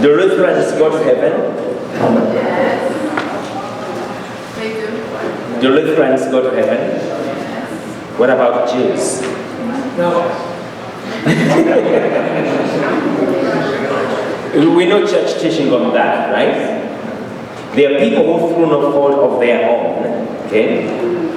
Do Lutherans go to heaven? Yes. They do. Do Lutherans go to heaven? What about Jews? No. We know church teaching on that, right? There are people who, through no fault of their own, okay,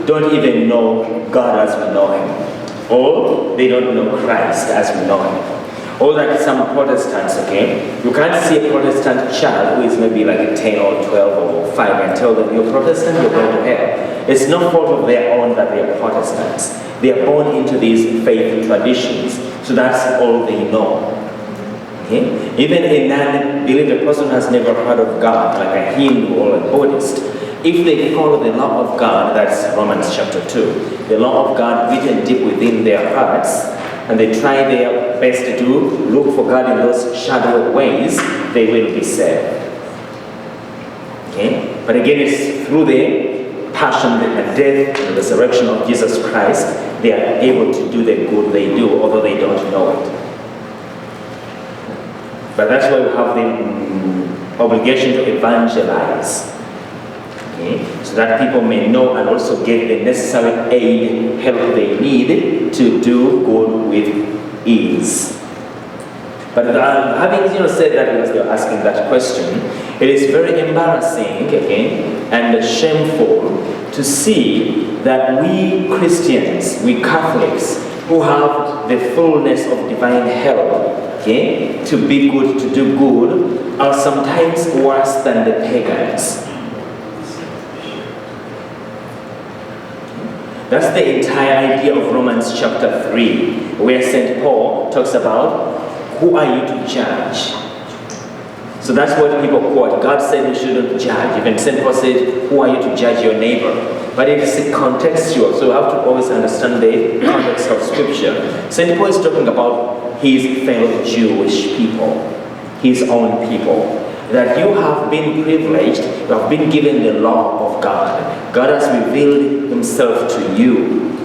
don't even know God as we know Him, or they don't know Christ as we know Him. Or like some Protestants, okay, you can't see a Protestant child who is maybe like 10 or 12 or 5 and tell them, you're Protestant, you're going to hell. It's no fault of their own that they are Protestants. They are born into these faith traditions, so that's all they know. Okay? Even a non-believer person has never heard of God, like a Hindu or a Buddhist. If they follow the law of God, that's Romans chapter 2, the law of God written deep within their hearts, and they try their best to look for God in those shadowy ways, they will be saved. Okay? But again, it's through the passion, the death, and the resurrection of Jesus Christ, they are able to do the good they do, although they don't know it. But that's why we have the obligation to evangelize. Okay? So that people may know and also get the necessary aid, help they need to do good with ease. But having said that, because you're asking that question, it is very embarrassing, okay, and shameful to see that we Christians, we Catholics, who have the fullness of divine help, okay, to be good, to do good, are sometimes worse than the pagans. That's the entire idea of Romans chapter 3, where St. Paul talks about, who are you to judge? So that's what people quote. God said we shouldn't judge. Even St. Paul said, who are you to judge your neighbor? But it is contextual, so you have to always understand the context of Scripture. St. Paul is talking about his fellow Jewish people, his own people. That you have been privileged, you have been given the law of God. God has revealed Himself to you.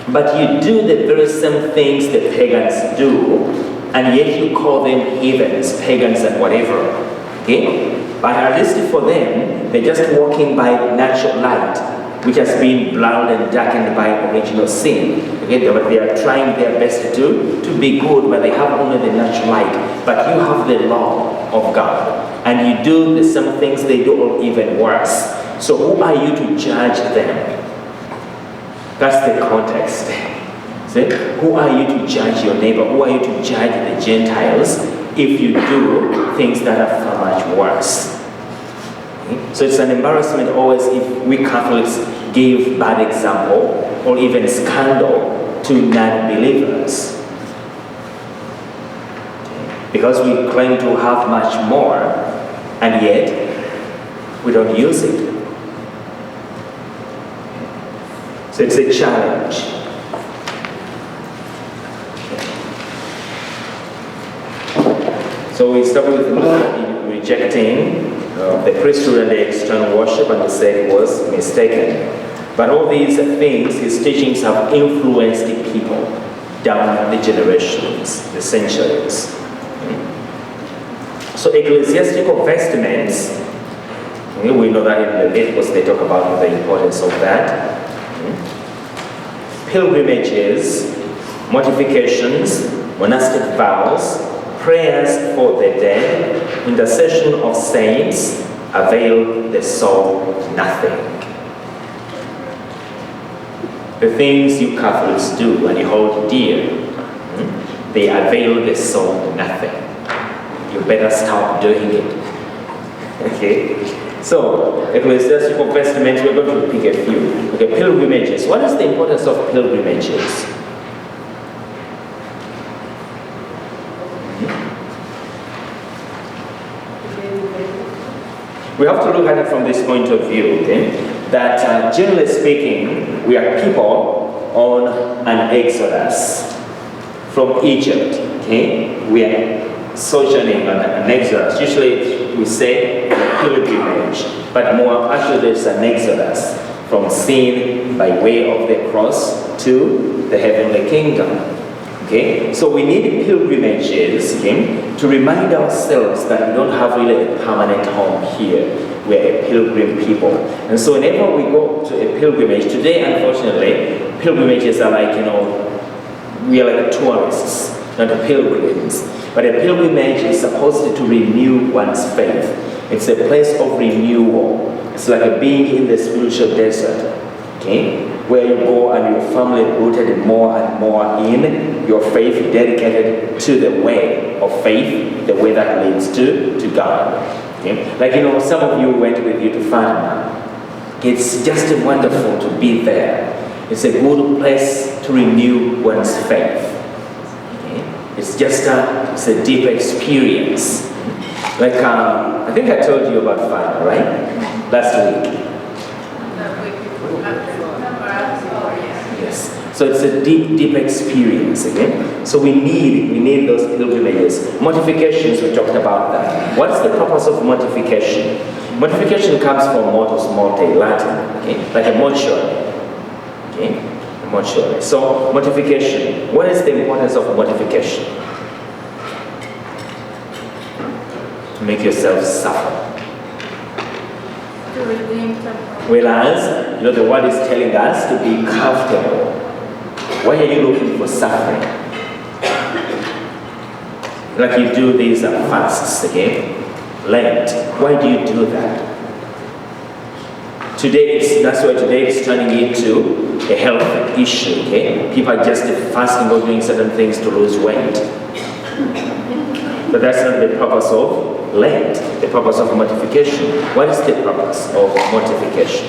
But you do the very same things the pagans do, and yet you call them heathens, pagans, and whatever. Okay? But at least for them, they're just walking by natural light, which has been blurred and darkened by original sin. Okay? But they are trying their best to be good, but they have only the natural light. But you have the law of God, and you do the same things they do, or even worse. So who are you to judge them? That's the context. See? Who are you to judge your neighbor? Who are you to judge the Gentiles if you do things that are far much worse? Okay? So it's an embarrassment always if we Catholics give bad example or even scandal to non-believers. Because we claim to have much more, and yet we don't use it. So it's a challenge. So we started with rejecting the priesthood and the external worship, and he said it was mistaken. But all these things, his teachings have influenced the people down the generations, the centuries. So ecclesiastical vestments, we know that in Leviticus they talk about the importance of that. Pilgrimages, mortifications, monastic vows, prayers for the dead, intercession of saints avail the soul nothing. The things you Catholics do and you hold dear, they avail the soul nothing. You better stop doing it. Okay? So, ecclesiastical vestments, we're going to pick a few. Okay, pilgrimages. What is the importance of pilgrimages? We have to look at it from this point of view, okay? That generally speaking, we are people on an exodus from Egypt, okay? We are sojourning on an exodus. Usually we say pilgrimage, but more actually there's an exodus from sin by way of the cross to the heavenly kingdom. Okay, so we need pilgrimages, okay, to remind ourselves that we don't have really a permanent home here. We're a pilgrim people. And so whenever we go to a pilgrimage, today unfortunately, pilgrimages are like, we are like tourists, not pilgrims. But a pilgrimage is supposed to renew one's faith. It's a place of renewal. It's like being in the spiritual desert, okay? Where you go and your family rooted more and more in your faith, dedicated to the way of faith, the way that leads to God. Okay? Like, some of you went with you to Fatima. It's just wonderful to be there. It's a good place to renew one's faith. Okay? It's just it's a deep experience. Like, I think I told you about Fatima, right? Last week. Yes. So it's a deep, deep experience, okay? So we need those pilgrimages. Mortifications, we talked about that. What's the purpose of mortification? Mortification comes from mortus morte, Latin, okay? Like a mortuary, okay? A mortuary. So mortification, what is the importance of mortification? To make yourself suffer. To redeem temporal. Whereas, the word is telling us to be comfortable. Why are you looking for suffering? Like you do these fasts, okay? Lent. Why do you do that? That's why today it's turning into a health issue, okay? People are just fasting or doing certain things to lose weight. But that's not the purpose of Lent, the purpose of mortification. What is the purpose of mortification?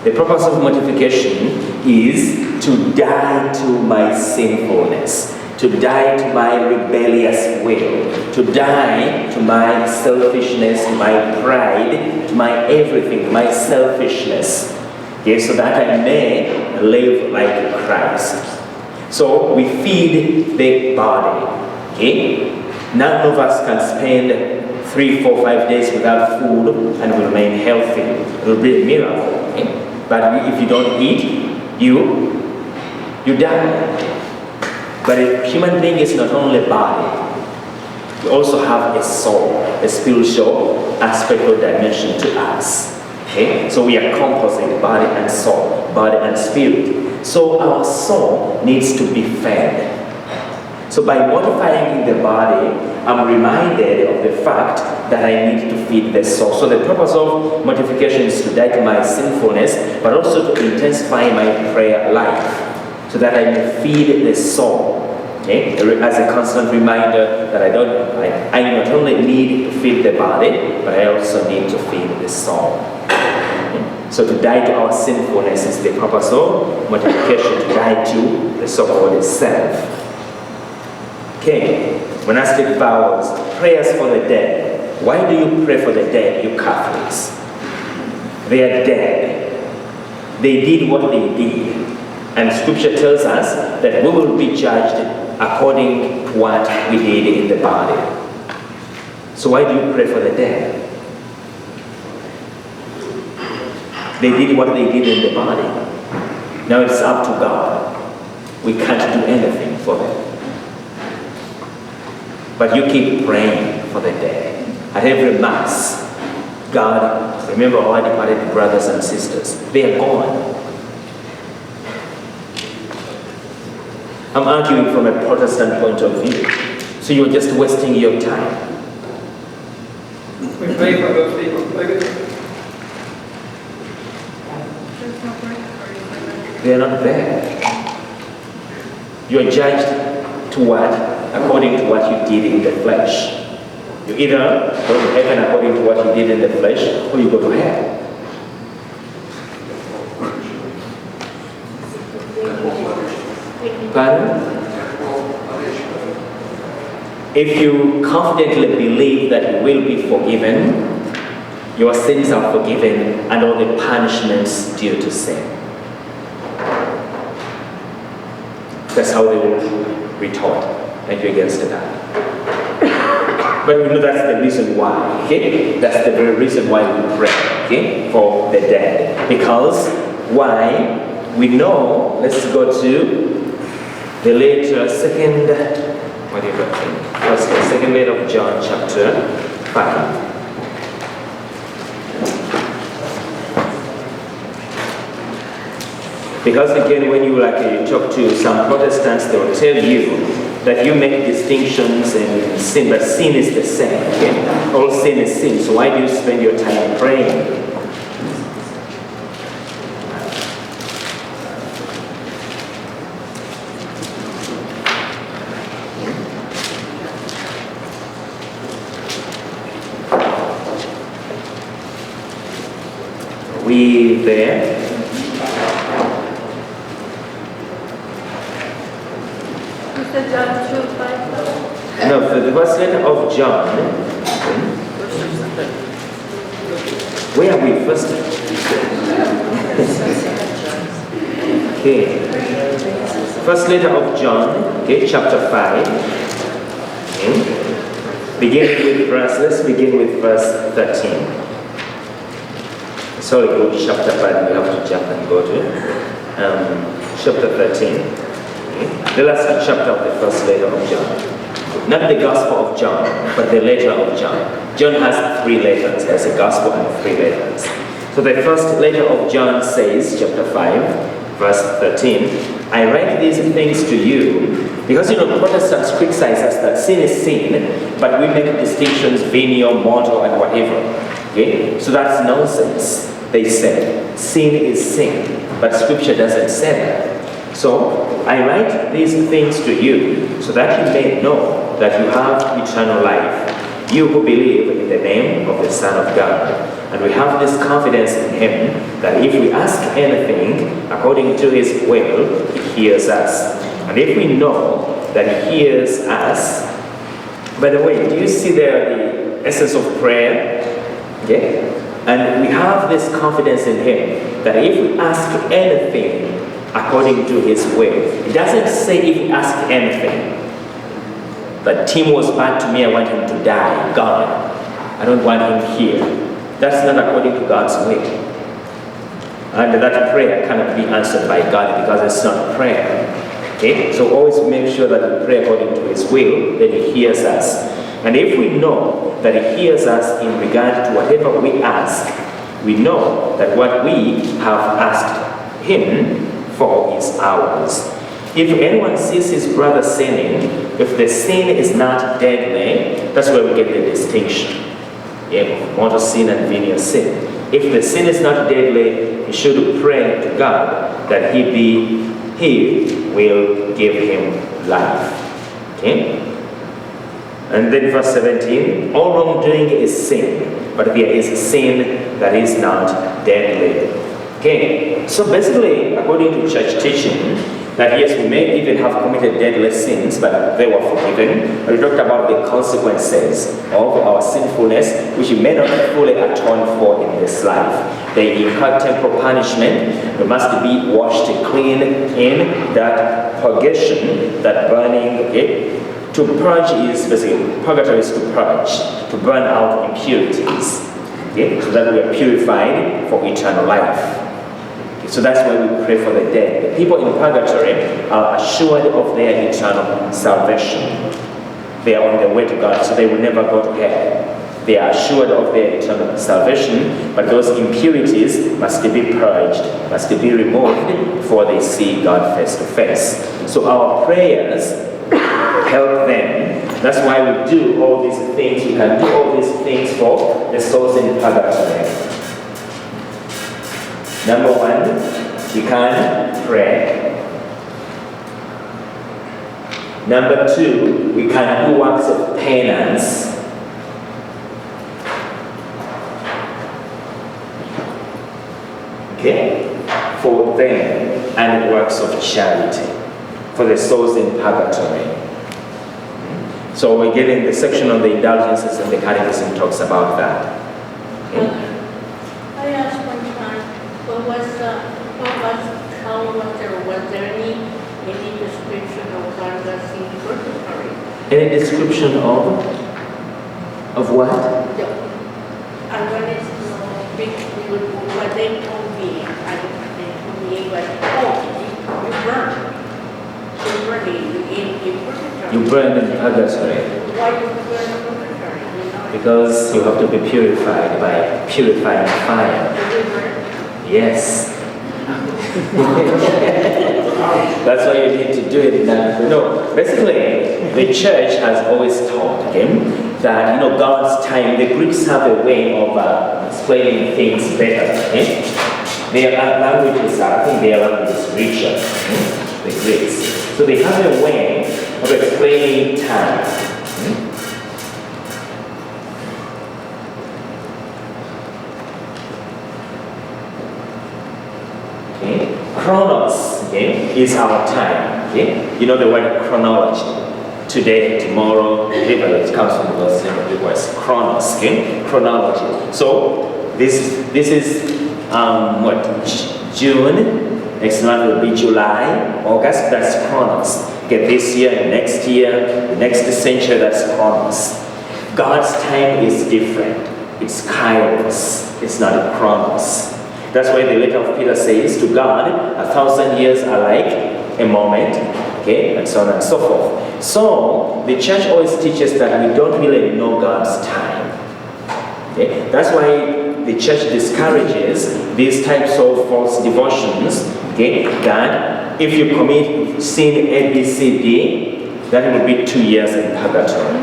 The purpose of mortification is to die to my sinfulness, to die to my rebellious will, to die to my selfishness, my pride, to my everything, my selfishness, okay, so that I may live like Christ. So we feed the body, okay? None of us can spend 3, 4, 5 days without food and will remain healthy. It will be a miracle, okay? But if you don't eat, you die. But a human being is not only body. We also have a soul, a spiritual aspect or dimension to us. Okay? So we are composite, body and soul, body and spirit. So our soul needs to be fed. So by mortifying the body, I'm reminded of the fact that I need to feed the soul. So the purpose of mortification is to die to my sinfulness, but also to intensify my prayer life, so that I may feed the soul. Okay? As a constant reminder that I not only need to feed the body, but I also need to feed the soul. Okay? So to die to our sinfulness is the purpose of mortification, to die to the so-called self. Okay, monastic vows, prayers for the dead. Why do you pray for the dead, you Catholics? They are dead. They did what they did. And scripture tells us that we will be judged according to what we did in the body. So why do you pray for the dead? They did what they did in the body. Now it's up to God. We can't do anything for them. But you keep praying for the dead. At every Mass, God, remember our departed brothers and sisters. They are gone. I'm arguing from a Protestant point of view. So you're just wasting your time. We pray for those people. They are not there. You are judged to what? According to what you did in the flesh. You either go to heaven according to what you did in the flesh, or you go to hell. Pardon? If you confidently believe that you will be forgiven, your sins are forgiven and all the punishments due to sin. That's how they will retort. And you're against that. But we know that's the reason why, okay? That's the very reason why we pray, okay? For the dead. Because why? We know, let's go to The later second, what do you reckon? First, the second letter of John, chapter 5. Because again, when you talk to some Protestants, they will tell you that you make distinctions in sin, but sin is the same. Okay? All sin is sin. So why do you spend your time praying? Are we there? John 2:5. No, for the first letter of John. Where are we first? Okay. First letter of John, okay, chapter 5. Okay. Let's begin with verse 13. Sorry, go to chapter 5, we have to jump and go to chapter 13. The last chapter of the first letter of John. Not the Gospel of John, but the letter of John. John has 3 letters. There's a Gospel and 3 letters. So the first letter of John says, chapter 5, verse 13, I write these things to you because Protestants criticize us that sin is sin, but we make distinctions, venial, mortal, and whatever. Okay? So that's nonsense. They said sin is sin, but Scripture doesn't say that. So, I write these things to you so that you may know that you have eternal life, you who believe in the name of the Son of God. And we have this confidence in Him that if we ask anything according to His will, He hears us. And if we know that He hears us, by the way, do you see there the essence of prayer? Okay? And we have this confidence in Him that if we ask anything according to His will. It doesn't say if we ask anything. But Tim was bad to me, I want him to die. God, I don't want him here. That's not according to God's will. And that prayer cannot be answered by God because it's not prayer. Okay? So always make sure that we pray according to His will, then He hears us. And if we know that He hears us in regard to whatever we ask, we know that what we have asked Him for is ours. If anyone sees his brother sinning, if the sin is not deadly, that's where we get the distinction. Yeah, mortal sin and venial sin. If the sin is not deadly, he should pray to God that He will give him life. Okay? And then verse 17, all wrongdoing is sin, but there is sin that is not deadly. Okay, so basically, according to church teaching, that yes, we may even have committed deadly sins, but they were forgiven. We talked about the consequences of our sinfulness, which we may not fully atone for in this life. They incur temporal punishment. We must be washed clean in that purgation, that burning. Okay? To purge is basically, purgatory is to purge, to burn out impurities. Okay? So that we are purified for eternal life. So that's why we pray for the dead. The people in purgatory are assured of their eternal salvation. They are on their way to God, so they will never go to hell. They are assured of their eternal salvation, but those impurities must be purged, must be removed before they see God face to face. So our prayers help them. That's why we do all these things. We can do all these things for the souls in purgatory. Number 1, we can pray. Number 2, we can do works of penance. Okay? For them, and works of charity for the souls in purgatory. So we're getting the section on the indulgences, and the Catechism talks about that. Okay? I asked one time, was there any description of Vargas in purgatory? Any description of what? And when it's what they told me, I told me, but you burn. You burn in purgatory Why do you burn in purgatory? You know, because you have to be purified by purifying fire. do we burn? Yes. That's why you need to do it in that. No, basically, the church has always taught that God's time. The Greeks have a way of explaining things better. Their languages are, I think their language is richer. The Greeks, so they have a way of explaining time. Chronos, is our time. You know the word chronology. Today, tomorrow, whatever it comes from those words. Chronos, chronology. So this is what, June. Next month will be July, August. That's Chronos. This year, next year, the next century. That's Chronos. God's time is different. It's Kairos. It's not a Chronos. That's why the letter of Peter says, to God, 1,000 years are like a moment, and so on and so forth. So, the church always teaches that we don't really know God's time. That's why the church discourages these types of false devotions, that if you commit sin A, B, C, D, that will be 2 years in purgatory.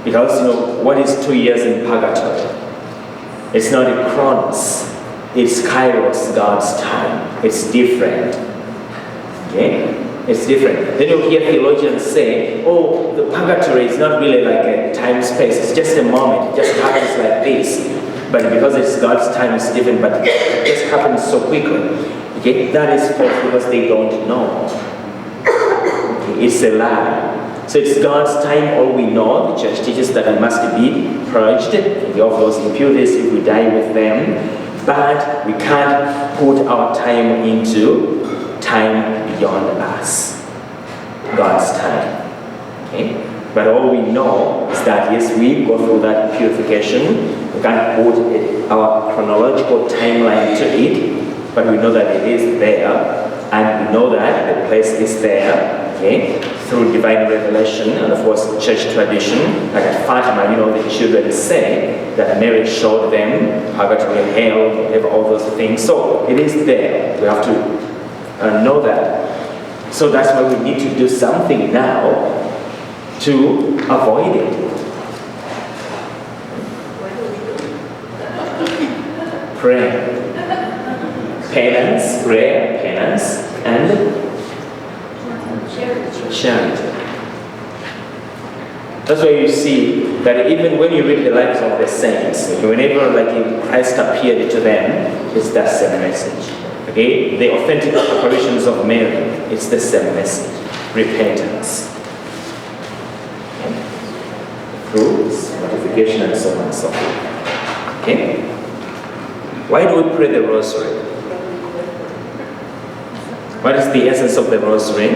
Because, what is 2 years in purgatory? It's not a Chronos. It's Kairos, God's time. It's different. It's different. Then you'll hear theologians say, oh, the purgatory is not really like a time space. It's just a moment. It just happens like this. But because it's God's time, it's different. But it just happens so quickly. That is false because they don't know. It's a lie. So it's God's time, all we know. The church teaches that we must be purged of those impurities if we die with them. But we can't put our time into time beyond us. God's time. But all we know is that, yes, we go through that purification. We can't put our chronological timeline to it. But we know that it is there. And we know that the place is there. Through divine revelation and of course church tradition. Like at Fatima, the children say that Mary showed them purgatory, hell, whatever, all those things. So it is there. We have to know that. So that's why we need to do something now to avoid it. Prayer. Penance, prayer, penance, and charity. That's why you see that even when you read the lives of the saints, whenever Christ appeared to them, it's that same message. The authentic apparitions of Mary, it's the same message. Repentance. Fruits, mortification, and so on and so forth. Why do we pray the rosary? What is the essence of the rosary?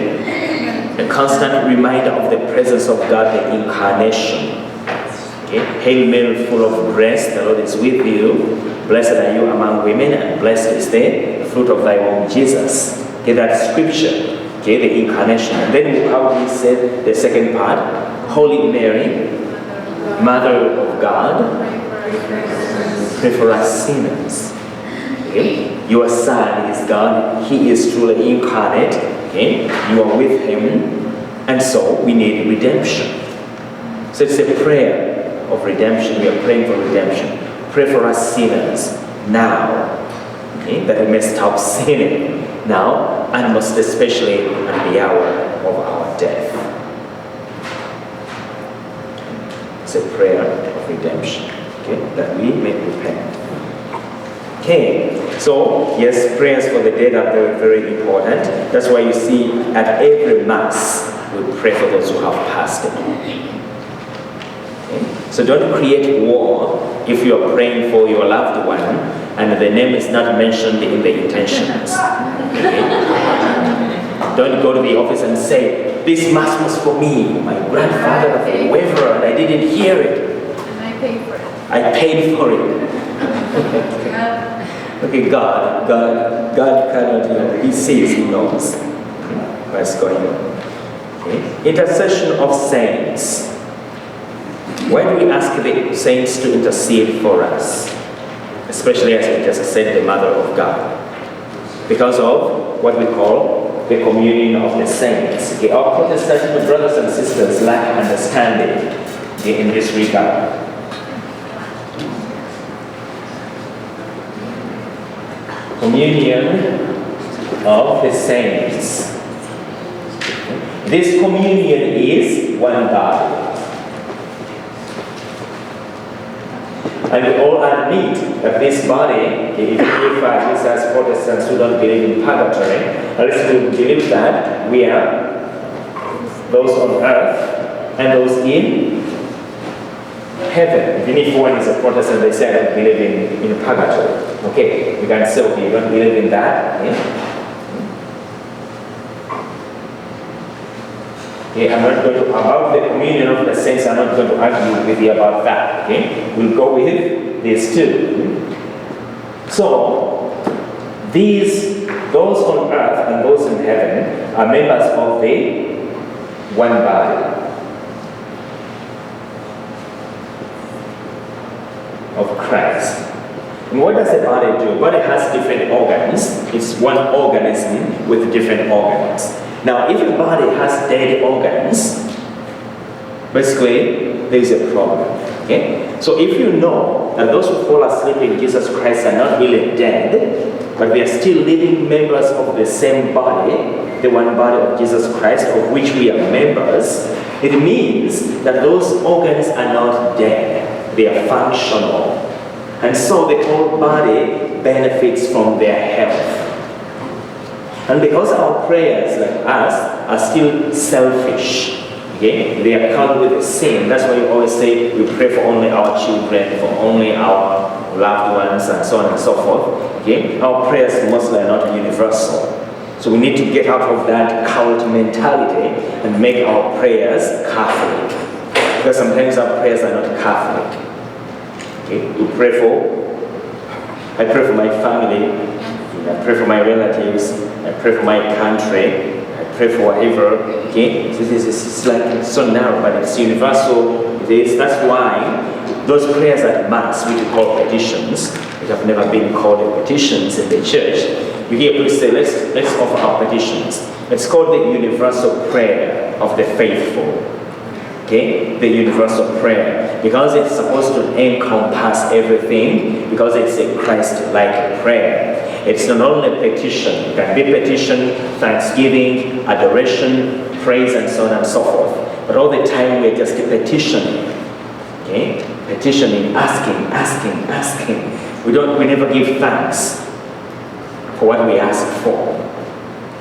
A constant reminder of the presence of God, the incarnation. Hail Mary, full of grace, the Lord is with you. Blessed are you among women, and blessed is the fruit of thy womb, Jesus. That scripture, the incarnation. And then how we said the second part, Holy Mary, Mother of God, pray for us sinners. Your Son is God. He is truly incarnate. You are with Him. And so we need redemption. So it's a prayer of redemption. We are praying for redemption. Pray for us sinners now. That we may stop sinning now, and most especially at the hour of our death. It's a prayer of redemption. That we may repent. So yes, prayers for the dead are very, very important. That's why you see at every Mass, we pray for those who have passed away. So don't create war if you are praying for your loved one and the name is not mentioned in the intentions. Don't go to the office and say, this Mass was for me, my grandfather or whoever, and I didn't hear it. And I paid for it. I paid for it. God cannot, He sees, He knows. what's going on. Okay. Intercession of saints. Why do we ask the saints to intercede for us? Especially as we just said, the Mother of God. Because of what we call the communion of the saints. Okay. Our Protestant brothers and sisters lack understanding in this regard. Communion of the saints. This communion is one body. And we all admit that this body, if us as Protestants who don't believe in purgatory, unless we believe that we are those on earth and those in heaven. Even if one is a Protestant, they say I don't believe in purgatory. Okay, we can say, okay, you don't believe in that. Yeah? Okay, I'm not going to, about the communion of the saints, I'm not going to argue with you about that. Okay, we'll go with these two. So, those on earth and those in heaven are members of the one body of Christ. And what does the body do? The body has different organs. It's one organism with different organs. Now, if your body has dead organs, basically, there is a problem. Okay? So if you know that those who fall asleep in Jesus Christ are not really dead, but we are still living members of the same body, the one body of Jesus Christ, of which we are members, it means that those organs are not dead. They are functional. And so the whole body benefits from their health. And because our prayers, like us, are still selfish, okay, they are coupled with a sin. That's why you always say we pray for only our children, for only our loved ones, and so on and so forth. Okay, our prayers mostly are not universal. So we need to get out of that cult mentality and make our prayers Catholic. Because sometimes our prayers are not Catholic. Okay, I pray for my family. I pray for my relatives, I pray for my country, I pray for whatever, okay? So this is like so narrow, but it's universal. That's why those prayers at Mass, which we call petitions, which have never been called petitions in the church, you hear people say, let's offer our petitions. It's called the universal prayer of the faithful. Okay, the universal prayer, because it's supposed to encompass everything, because it's a Christ-like prayer. It's not only a petition, it can be petition, thanksgiving, adoration, praise, and so on and so forth. But all the time we're just petitioning. Okay? Petitioning, asking. We never give thanks for what we ask for.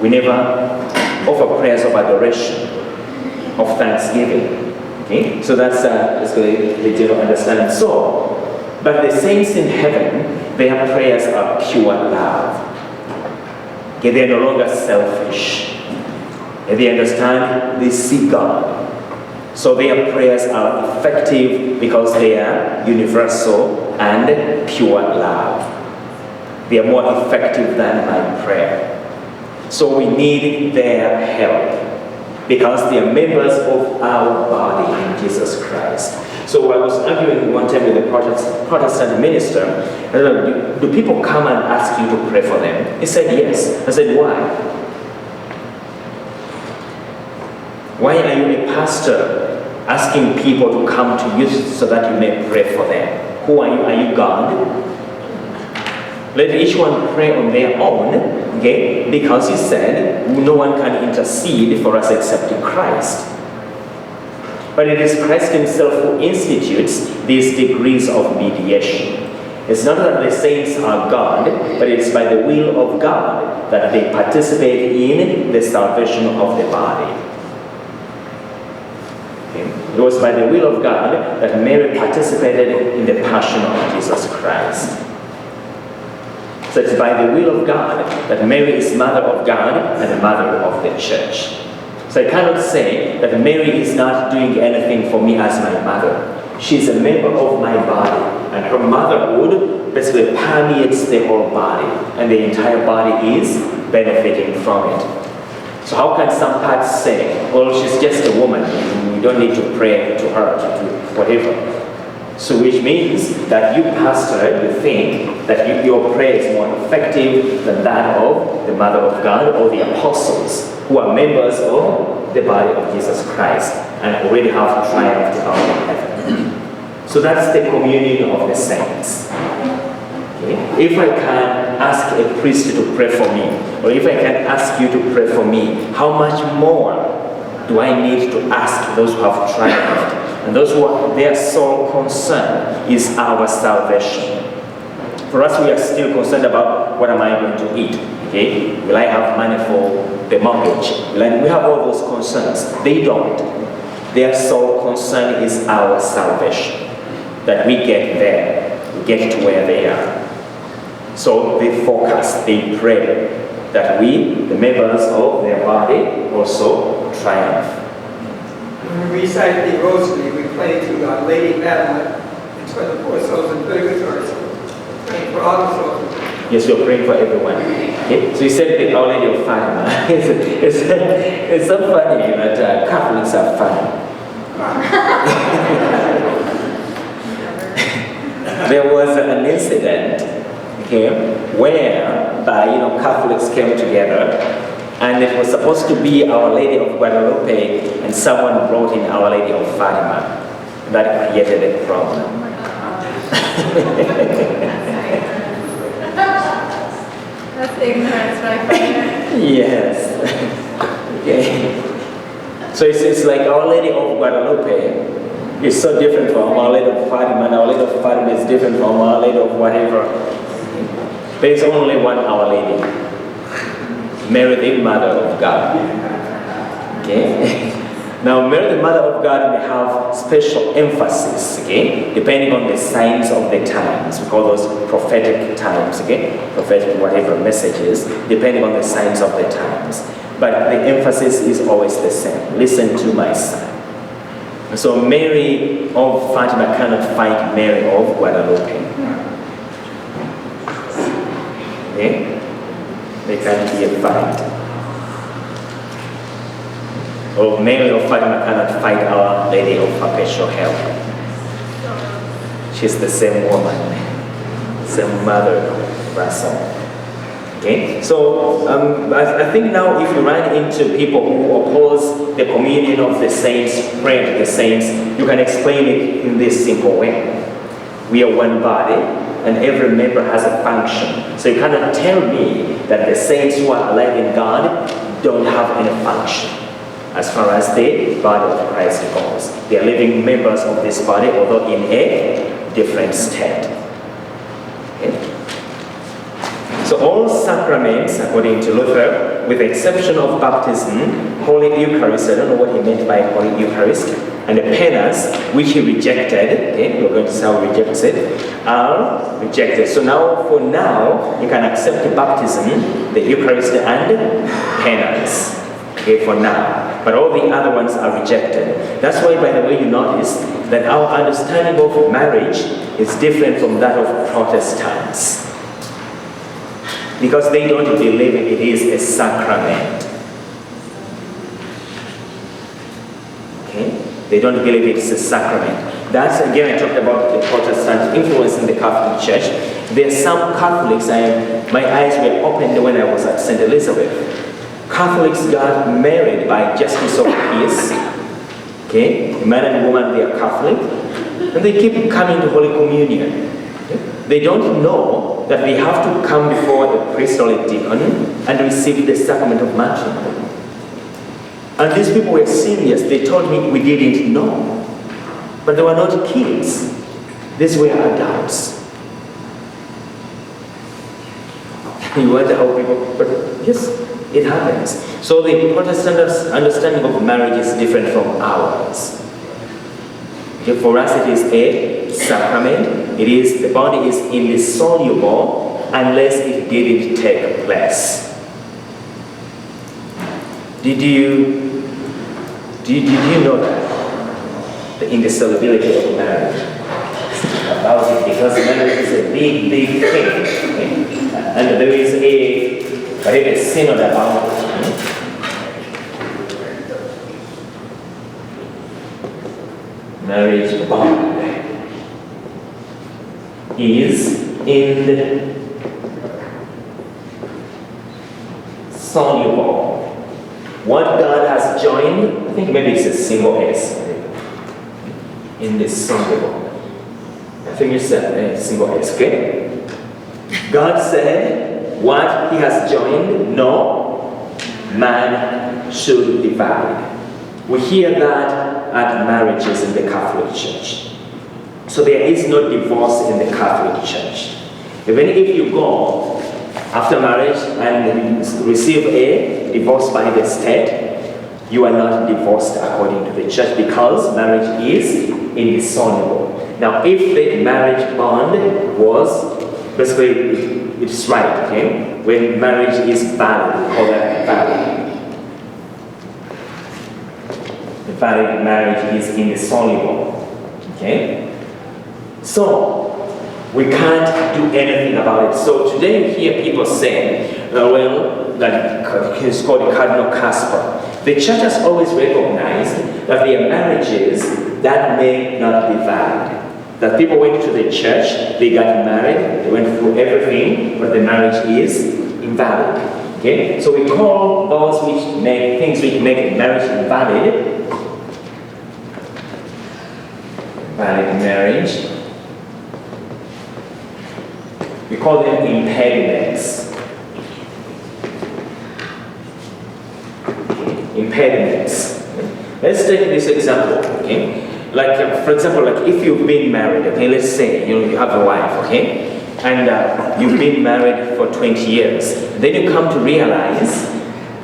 We never offer prayers of adoration, of thanksgiving. Okay? So that's the general understanding. So, but the saints in heaven, their prayers are pure love. Okay? They are no longer selfish. And they understand, they see God. So their prayers are effective because they are universal and pure love. They are more effective than my prayer. So we need their help, because they are members of our body in Jesus Christ. So I was arguing one time with a Protestant minister, do people come and ask you to pray for them? He said yes. I said, why? Why are you a pastor asking people to come to you so that you may pray for them? Who are you? Are you God? Let each one pray on their own, okay? Because he said, no one can intercede for us except in Christ. But it is Christ himself who institutes these degrees of mediation. It's not that the saints are God, but it's by the will of God that they participate in the salvation of the body. Okay? It was by the will of God that Mary participated in the passion of Jesus Christ. So it's by the will of God that Mary is mother of God and the mother of the church. So I cannot say that Mary is not doing anything for me as my mother. She's a member of my body, and her motherhood basically permeates the whole body, and the entire body is benefiting from it. So how can some parts say, well, she's just a woman, we don't need to pray to her to do whatever? So which means that you, pastor, you think that your prayer is more effective than that of the Mother of God or the apostles, who are members of the body of Jesus Christ and already have triumphed out of heaven. So that's the communion of the saints. Okay? If I can ask a priest to pray for me, or if I can ask you to pray for me, how much more do I need to ask those who have triumphed? And those who are, their sole concern is our salvation. For us, we are still concerned about what am I going to eat? Okay? Will I have money for the mortgage? We have all those concerns. They don't. Their sole concern is our salvation. That we get there, we get to where they are. So they focus, they pray that we, the members of their body, also triumph. When we recite the Rosary, we pray to Our Lady Madeline and for the poor souls in purgatory. So we're praying for all the souls. Yes, you're praying for everyone. Okay? So you said the Our Lady of Fatima. It's so funny that Catholics are funny. There was an incident, okay, where Catholics came together, and it was supposed to be Our Lady of Guadalupe, and someone brought in Our Lady of Fatima. That created a problem. That's ignorance, right? Yes. Okay. So it's like Our Lady of Guadalupe is so different from Our Lady of Fatima, and Our Lady of Fatima is different from Our Lady of whatever. There is only one Our Lady, Mary the Mother of God. Okay? Now, Mary the Mother of God may have special emphasis, okay, depending on the signs of the times. We call those prophetic times, okay, prophetic whatever messages, depending on the signs of the times. But the emphasis is always the same. Listen to my son. So Mary of Fatima cannot fight Mary of Guadalupe. Okay? They can't be a fight. Or Mary of Fatima cannot fight Our Lady of Perpetual Help. She's the same woman, same mother, Russell. Okay, so I think now if you run into people who oppose the communion of the saints, praying to the saints, you can explain it in this simple way. We are one body, and every member has a function. So you cannot tell me that the saints who are alive in God don't have any function as far as the body of Christ goes. They are living members of this body, although in a different state. Okay? So all sacraments, according to Luther, with the exception of baptism, Holy Eucharist, I don't know what he meant by Holy Eucharist, and the penance, which he rejected, okay, we're going to see how he rejects it, are rejected. So for now, you can accept the baptism, the Eucharist, and penance, okay, for now. But all the other ones are rejected. That's why, by the way, you notice that our understanding of marriage is different from that of Protestants. Because they don't believe it is a sacrament. Okay? They don't believe it's a sacrament. That's, again, I talked about the Protestant influence in the Catholic Church. There are some Catholics, my eyes were opened when I was at St. Elizabeth. Catholics got married by justice of peace. Okay? A man and woman, they are Catholic. And they keep coming to Holy Communion. They don't know that they have to come before a priest or a deacon and receive the sacrament of matrimony. And these people were serious. They told me we didn't know. But they were not kids. These were adults. You wonder how people, but yes, it happens. So the Protestant understanding of marriage is different from ours. Okay, for us it is a sacrament. It is, the body is indissoluble unless it didn't take place. Did you know that? The indissolubility of marriage. About it, because marriage is a big, big thing. Okay? And there is a synod about it. marriage bond is insoluble. What God has joined, I think maybe it's a single S. Indissoluble. I think it's a single S, okay? God said, what He has joined, no man should divide. We hear that at marriages in the Catholic Church. So there is no divorce in the Catholic Church. Even if you go after marriage and receive a divorce by the state, you are not divorced according to the church because marriage is indissoluble. Now, if the marriage bond was, basically, it's right, okay? When marriage is valid, we call that valid. The valid marriage is indissoluble, okay? So, we can't do anything about it. So today you hear people say, that it's called Cardinal Casper. The church has always recognized that there are marriages that may not be valid. That people went to the church, they got married, they went through everything, but the marriage is invalid. Okay? So we call those things which make marriage invalid, valid marriage. We call them impediments. Impediments. Let's take this example, okay? Like, for example, like if you've been married, okay, let's say, you have a wife, okay? And you've been married for 20 years. Then you come to realize,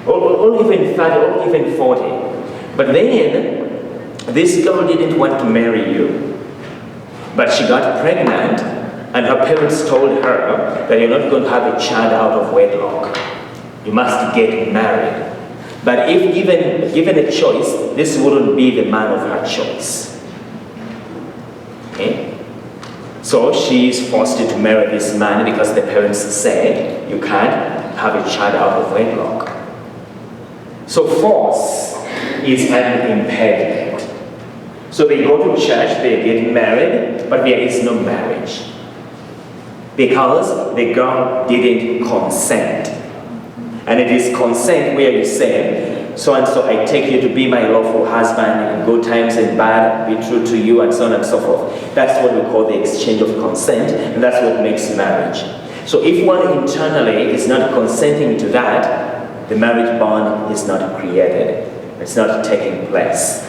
or even 30, or even 40. But then, this girl didn't want to marry you. But she got pregnant, and her parents told her that you're not going to have a child out of wedlock. You must get married. But if given a choice, this wouldn't be the man of her choice. Okay? So she is forced to marry this man because the parents said you can't have a child out of wedlock. So force is an impediment. So they go to church, they get married, but there is no marriage. Because the girl didn't consent. And it is consent where you say, so and so I take you to be my lawful husband in good times and bad, be true to you, and so on and so forth. That's what we call the exchange of consent, and that's what makes marriage. So if one internally is not consenting to that, the marriage bond is not created. It's not taking place.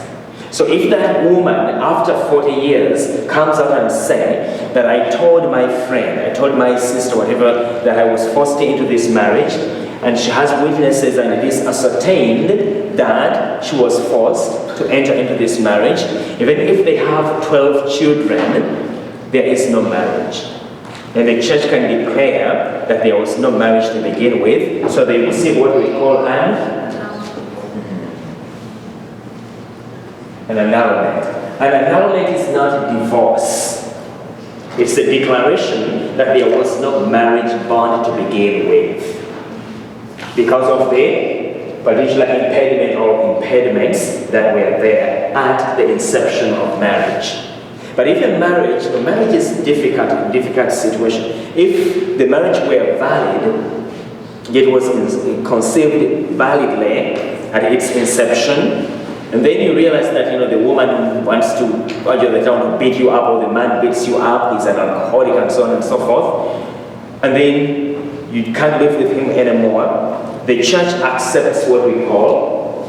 So if that woman, after 40 years, comes up and says that I told my friend, I told my sister, whatever, that I was forced into this marriage, and she has witnesses and it is ascertained that she was forced to enter into this marriage, even if they have 12 children, there is no marriage. And the church can declare that there was no marriage to begin with, so they receive what we call an annulment. An annulment is not divorce. It's a declaration that there was no marriage bond to begin with, because of the particular impediment or impediments that were there at the inception of marriage. But if a marriage is difficult situation. If the marriage were valid, it was conceived validly at its inception, and then you realize that the woman wants to beat you up, or the man beats you up, he's an alcoholic, and so on and so forth, and then you can't live with him anymore. The church accepts what we call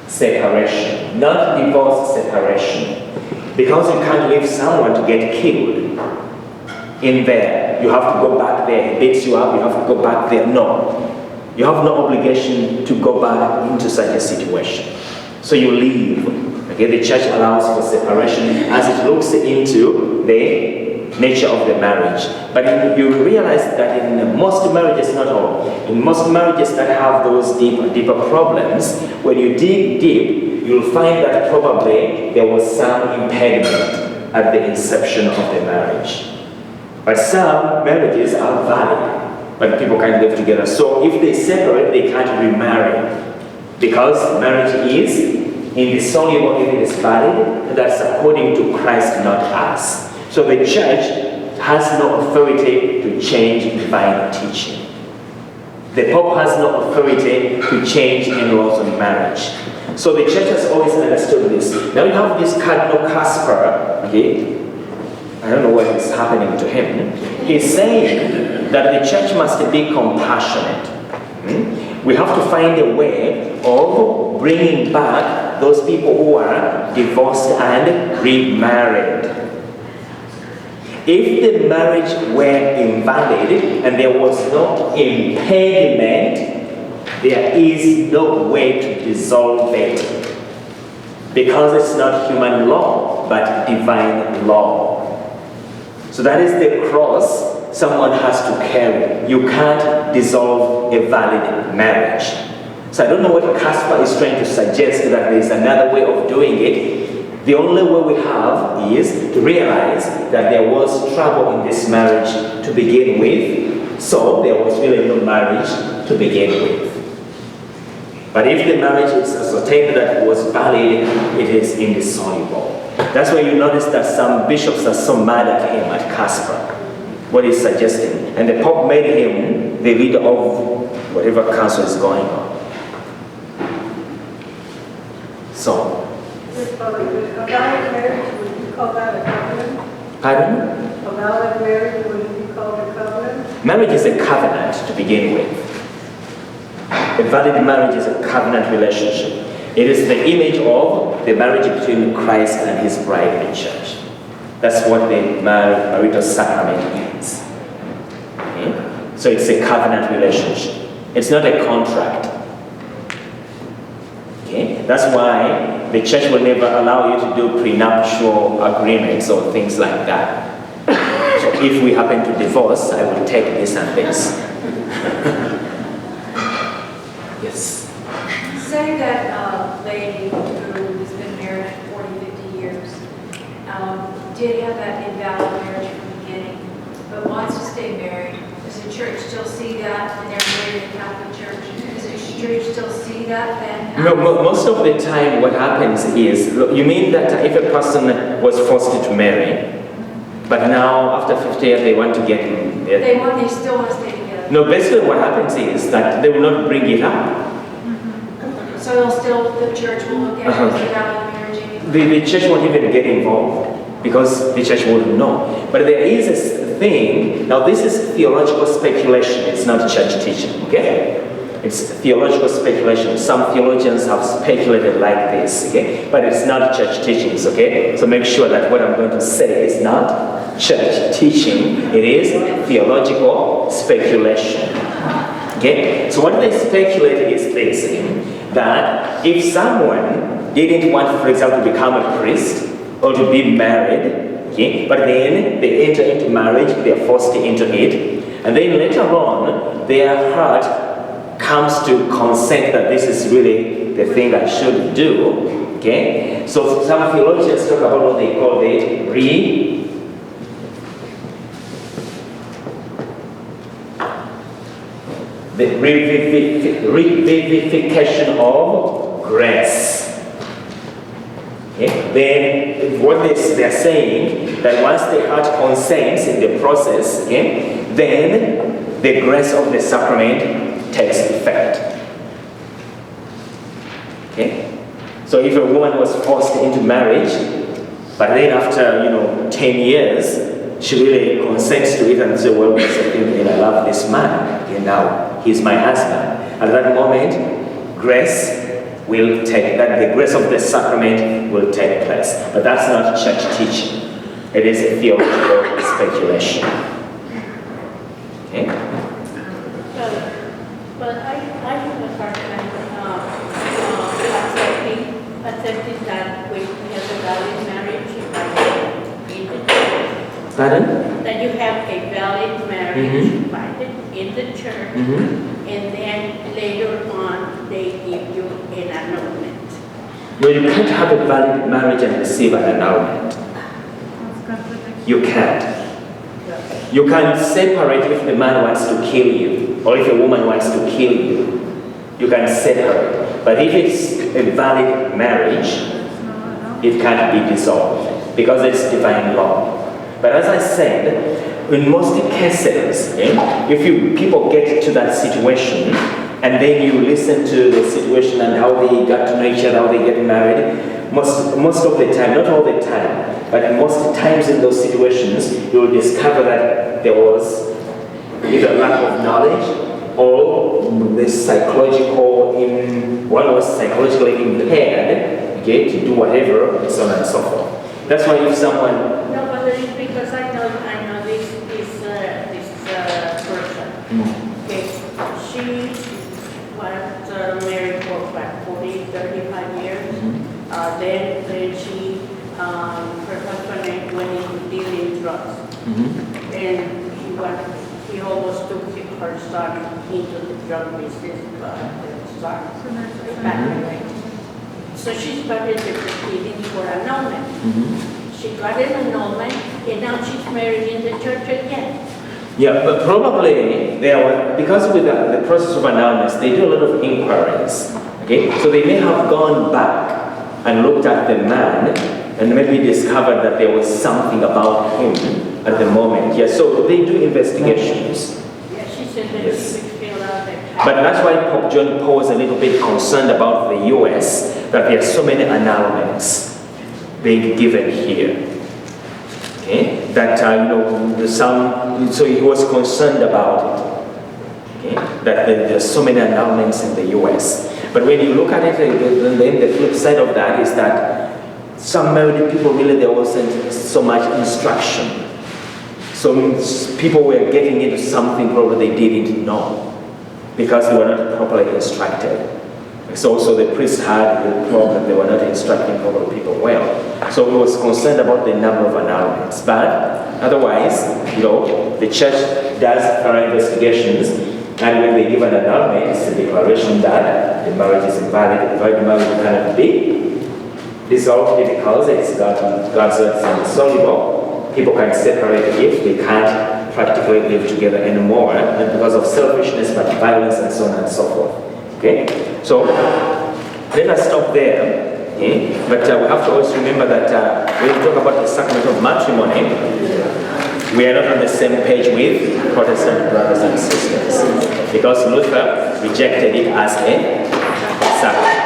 separation, not divorce, separation. Because you can't leave someone to get killed in there. You have to go back there. He beats you up, you have to go back there. No. You have no obligation to go back into such a situation. So you leave. Okay, the church allows for separation as it looks into the nature of the marriage. But you realize that in most marriages, not all, in most marriages that have those deeper problems, when you dig deep, you'll find that probably there was some impediment at the inception of the marriage. But some marriages are valid, but people can't live together. So if they separate, they can't remarry, because marriage is indissoluble if it is valid, that's according to Christ, not us. So the church has no authority to change divine teaching. The Pope has no authority to change in-laws on marriage. So the church has always understood this. Now you have this Cardinal Casper, okay? I don't know what is happening to him. He's saying that the church must be compassionate. We have to find a way of bringing back those people who are divorced and remarried. If the marriage were invalid and there was no impediment, there is no way to dissolve it. Because it's not human law, but divine law. So that is the cross someone has to carry. You can't dissolve a valid marriage. So I don't know what Casper is trying to suggest, that there is another way of doing it. The only way we have is to realize that there was trouble in this marriage to begin with, so there was really no marriage to begin with. But if the marriage is ascertained that it was valid, it is indissoluble. That's why you notice that some bishops are so mad at him, at Casper, what he's suggesting. And the Pope made him the leader of whatever council is going on. So, A valid marriage, would you call that a covenant? pardon? A valid marriage, would it be called a covenant? Marriage is a covenant to begin with. A valid marriage is a covenant relationship. It is the image of the marriage between Christ and his bride, the church. That's what the marital sacrament is. Okay? So it's a covenant relationship. It's not a contract. Okay? That's why the church will never allow you to do prenuptial agreements or things like that. So if we happen to divorce, I will take this and this. Yes. Say that a lady who has been married for 40, 50 years did have that invalid marriage from the beginning, but wants to stay married. Does the church still see that, and they're married in the Catholic Church? Does the church still see that then? No, most of the time what happens is, you mean that if a person was forced to marry, but now after 50 years they want to get in, They still want to stay together. no, basically what happens is that they will not bring it up. So they'll still, the church will look at it as a valid marriage anyway? The church won't even get involved because the church wouldn't know. But there is a thing, now this is theological speculation, it's not church teaching, okay? It's theological speculation. Some theologians have speculated like this, okay? But it's not church teachings, okay? So make sure that what I'm going to say is not church teaching, it is theological speculation. Okay? So what they speculate is this, that if someone didn't want, for example, to become a priest or to be married, okay, but then they enter into marriage, they are forced into it, and then later on, their heart comes to consent that this is really the thing I should do, okay? So some theologians talk about what they call it the revivification of grace. Okay? Then what they're saying, that once the heart consents in the process, okay, then the grace of the sacrament takes effect. Okay? So if a woman was forced into marriage, but then after 10 years, she really consents to it and says, well, I love this man, okay, now he's my husband. At that moment, grace will take, that the grace of the sacrament will take place. But that's not church teaching. It is a theological speculation. Okay? But I have a hard time accepting that when you have a valid marriage in the church. Pardon? That you have a valid marriage in the church, and then later on they give you an annulment. Well, you can't have a valid marriage and receive an annulment. You can't. You can separate if the man wants to kill you, or if a woman wants to kill you. You can separate. But if it's a valid marriage, it can't be dissolved because it's divine law. But as I said, in most cases, if people get to that situation and then you listen to the situation and how they got to know each other, how they get married, most of the time, not all the time, but most times in those situations, you will discover that there was either lack of knowledge or the one was psychologically impaired, okay, to do whatever, and so on and so forth. That's why if someone... No, but it's because I know this person. Okay, she was married for about 40, 35 years. Then she, her husband went into dealing drugs. And he almost took her son into the drug business, but the son back away. So she started the proceedings for annulment. She got an annulment, and now she's married in the church again. Yeah, but probably because with the process of annulments, they do a lot of inquiries. Okay, so they may have gone back and looked at the man and maybe discovered that there was something about him at the moment. Yeah, so they do investigations. Yeah, she said that Yes. she could fill out that. But that's why Pope John Paul was a little bit concerned about the US, that there are so many annulments being given here. Okay, that so he was concerned about it. Okay, that there's so many annulments in the US. But when you look at it, then the flip side of that is that some married people really there wasn't so much instruction. So people were getting into something probably they didn't know because they were not properly instructed. So also the priest had the problem, they were not instructing probably people well. So he was concerned about the number of annulments. But otherwise, the church does thorough investigations, and when they give an annulment, it's a declaration that the marriage is invalid. The marriage cannot be dissolved because it's God's word is insoluble. People can separate if they can't practically live together anymore, and because of selfishness, but violence and so on and so forth. Okay, so let us stop there. Okay? But we have to always remember that when we talk about the sacrament of matrimony, we are not on the same page with Protestant brothers and sisters, because Luther rejected it as a sacrament.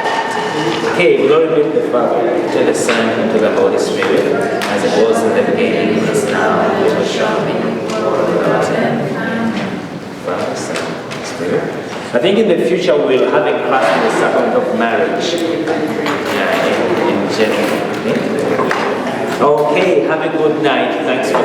Okay, glory be to the Father, to the Son, and to the Holy Spirit, as it was in the beginning, is now, and ever shall be, world without end. Father, Son, and Spirit. I think in the future we'll have a class on the sacrament of marriage. Yeah, in general. Okay, have a good night. Thanks for